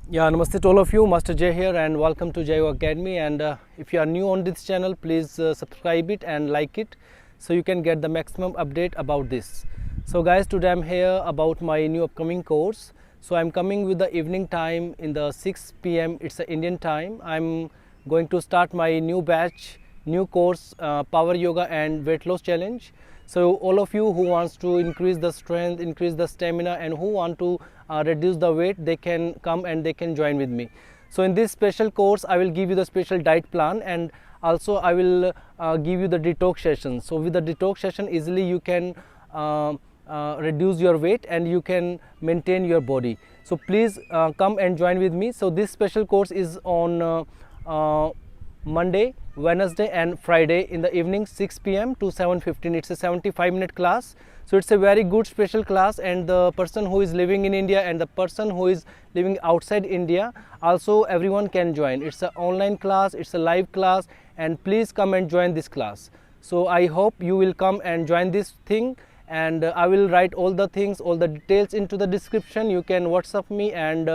Yeah, namaste to all of you. Master Jay here, and welcome to Jay Academy. And if you are new on this channel, please subscribe it and like it, so you can get the maximum update about this. So, guys, today I'm here about my new upcoming course. So, I'm coming with the evening time in the 6 p.m. It's the Indian time. I'm going to start my new batch, new course, Power Yoga and Weight Loss Challenge. So all of you who wants to increase the strength, increase the stamina, and who want to reduce the weight, they can come and they can join with me. So in this special course I will give you the special diet plan, and also I will give you the detox session. So with the detox session, easily you can reduce your weight and you can maintain your body. So please come and join with me. So this special course is on Monday, Wednesday and Friday in the evening 6 p.m. to 7:15. It's a 75-minute class. So it's a very good special class, and the person who is living in India and the person who is living outside India, also everyone can join. It's an online class, it's a live class, and please come and join this class. So I hope you will come and join this thing, and I will write all the things, all the details into the description. You can WhatsApp me, and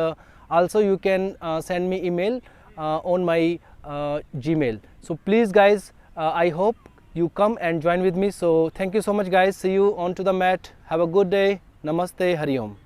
also you can send me email on my Gmail. So please guys, I hope you come and join with me. So thank you so much guys. See you on to the mat. Have a good day. Namaste. Hari Om.